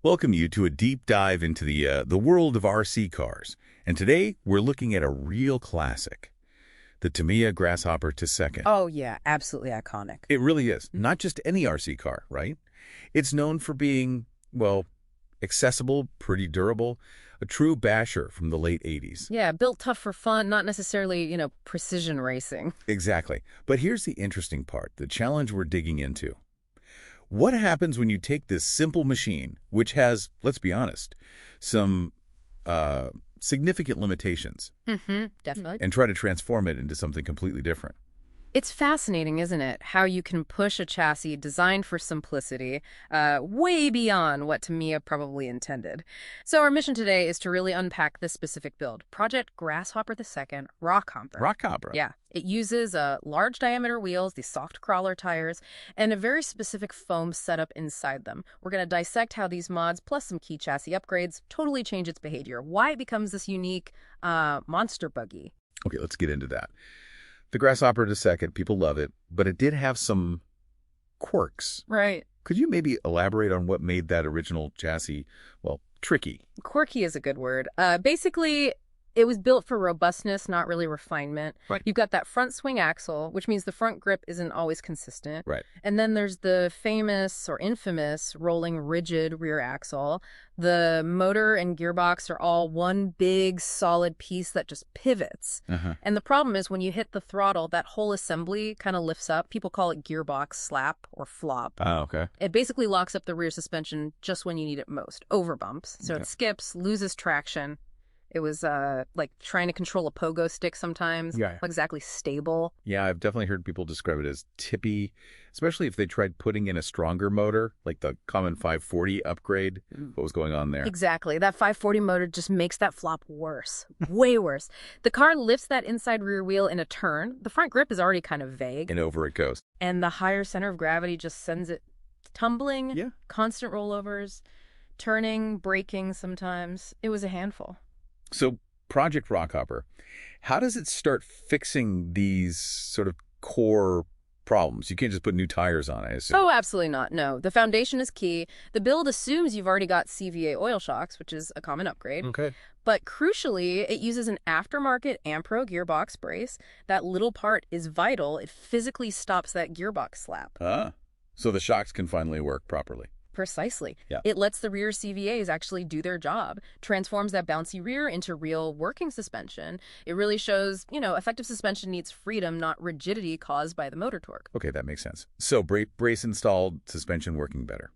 welcome you to a deep dive into the world of RC cars. And today we're looking at a real classic, the Tamiya Grasshopper II. Oh, yeah, absolutely iconic. It really is. Not just any RC car, right? It's known for being, well, accessible, pretty durable, a true basher from the late 80s. Yeah, built tough for fun, not necessarily, precision racing. Exactly. But here's the interesting part, the challenge we're digging into. What happens when you take this simple machine, which has, let's be honest, some significant limitations, Definitely. and try to transform it into something completely different? It's fascinating, isn't it? How you can push a chassis designed for simplicity way beyond what Tamiya probably intended. So our mission today is to really unpack this specific build, Project Grasshopper II Rockhopper. Rockhopper? Yeah. It uses large diameter wheels, these soft crawler tires, and a very specific foam setup inside them. We're going to dissect how these mods, plus some key chassis upgrades, totally change its behavior, why it becomes this unique monster buggy. Okay, let's get into that. The Grasshopper II, people love it, but it did have some quirks. Right. Could you maybe elaborate on what made that original chassis, well, tricky? Quirky is a good word. Basically, it was built for robustness, not really refinement. Right. You've got that front swing axle, which means the front grip isn't always consistent. Right. And then there's the famous or infamous rolling rigid rear axle. The motor and gearbox are all one big solid piece that just pivots. And the problem is when you hit the throttle, that whole assembly kind of lifts up. People call it gearbox slap or flop. Oh, okay. It basically locks up the rear suspension just when you need it most, over bumps. So it skips, loses traction. It was like trying to control a pogo stick sometimes. Yeah. Not exactly stable. Yeah, I've definitely heard people describe it as tippy, especially if they tried putting in a stronger motor, like the common 540 upgrade. What was going on there? Exactly. That 540 motor just makes that flop worse. Way worse. The car lifts that inside rear wheel in a turn. The front grip is already kind of vague. And over it goes. And the higher center of gravity just sends it tumbling. Yeah. Constant rollovers, turning, braking sometimes. It was a handful. So Project Rockhopper, how does it start fixing these sort of core problems? You can't just put new tires on, I assume. Oh, absolutely not. No. The foundation is key. The build assumes you've already got CVA oil shocks, which is a common upgrade. Okay. But crucially, it uses an aftermarket Ampro gearbox brace. That little part is vital. It physically stops that gearbox slap. Ah, so the shocks can finally work properly. Precisely. Yeah. It lets the rear CVAs actually do their job, transforms that bouncy rear into real working suspension. It really shows, effective suspension needs freedom, not rigidity caused by the motor torque. Okay, that makes sense. So brace installed, suspension working better.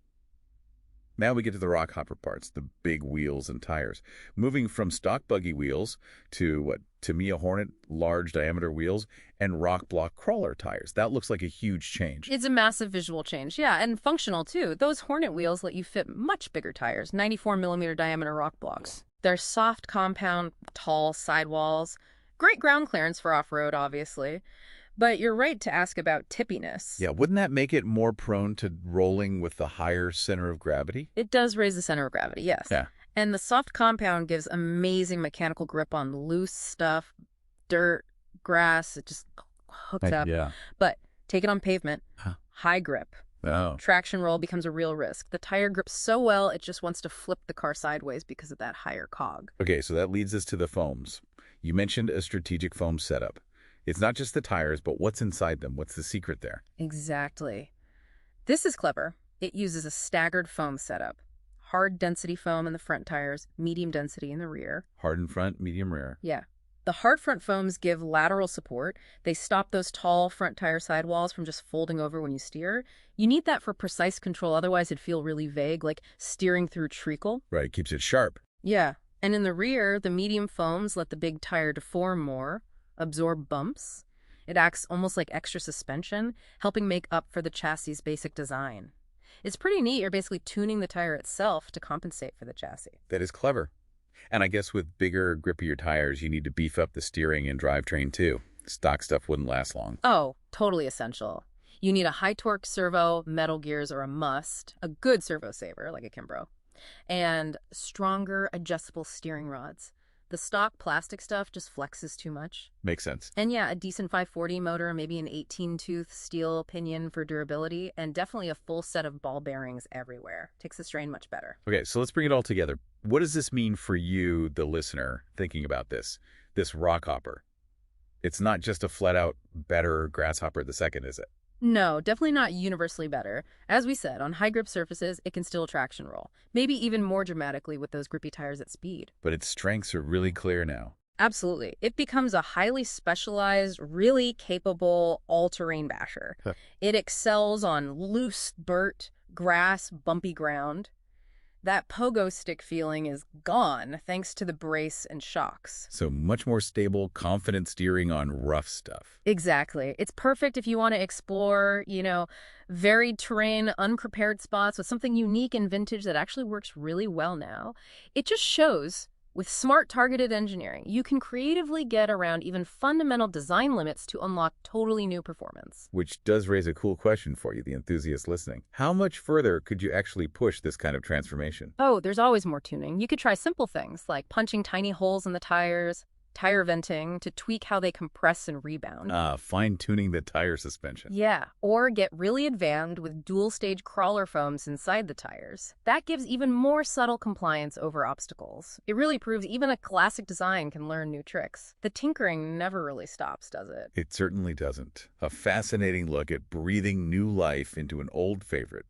Now we get to the Rockhopper parts, the big wheels and tires. Moving from stock buggy wheels to, Tamiya Hornet large diameter wheels and rock block crawler tires. That looks like a huge change. It's a massive visual change, yeah, and functional too. Those Hornet wheels let you fit much bigger tires, 94mm diameter rock blocks. They're soft, compound, tall sidewalls. Great ground clearance for off-road, obviously. But you're right to ask about tippiness. Yeah, wouldn't that make it more prone to rolling with the higher center of gravity? It does raise the center of gravity, yes. Yeah. And the soft compound gives amazing mechanical grip on loose stuff, dirt, grass. It just hooks up. Yeah. But take it on pavement, high grip. Oh. Traction roll becomes a real risk. The tire grips so well, it just wants to flip the car sideways because of that higher cog. Okay, so that leads us to the foams. You mentioned a strategic foam setup. It's not just the tires, but what's inside them. What's the secret there? Exactly. This is clever. It uses a staggered foam setup. Hard density foam in the front tires, medium density in the rear. Hard in front, medium rear. Yeah. The hard front foams give lateral support. They stop those tall front tire sidewalls from just folding over when you steer. You need that for precise control, otherwise it'd feel really vague, like steering through treacle. Right, it keeps it sharp. Yeah. And in the rear, the medium foams let the big tire deform more, absorb bumps. It acts almost like extra suspension, helping make up for the chassis' basic design. It's pretty neat. You're basically tuning the tire itself to compensate for the chassis. That is clever. And I guess with bigger, grippier tires, you need to beef up the steering and drivetrain too. Stock stuff wouldn't last long. Oh, totally essential. You need a high-torque servo, metal gears are a must, a good servo saver like a Kimbrough, and stronger adjustable steering rods. The stock plastic stuff just flexes too much. Makes sense. And yeah, a decent 540 motor, maybe an 18-tooth steel pinion for durability, and definitely a full set of ball bearings everywhere. Takes the strain much better. Okay, so let's bring it all together. What does this mean for you, the listener, thinking about this rockhopper? It's not just a flat-out better Grasshopper II, is it? No, definitely not universally better. As we said, on high grip surfaces, it can still traction roll. Maybe even more dramatically with those grippy tires at speed. But its strengths are really clear now. Absolutely. It becomes a highly specialized, really capable all-terrain basher. Huh. It excels on loose dirt, grass, bumpy ground. That pogo stick feeling is gone thanks to the brace and shocks. So much more stable, confident steering on rough stuff. Exactly. It's perfect if you want to explore, varied terrain, unprepared spots with something unique and vintage that actually works really well now. It just shows, with smart targeted engineering, you can creatively get around even fundamental design limits to unlock totally new performance. Which does raise a cool question for you, the enthusiast listening. How much further could you actually push this kind of transformation? Oh, there's always more tuning. You could try simple things like punching tiny holes in the tires, tire venting to tweak how they compress and rebound. Fine-tuning the tire suspension. Yeah, or get really advanced with dual-stage crawler foams inside the tires. That gives even more subtle compliance over obstacles. It really proves even a classic design can learn new tricks. The tinkering never really stops, does it? It certainly doesn't. A fascinating look at breathing new life into an old favorite.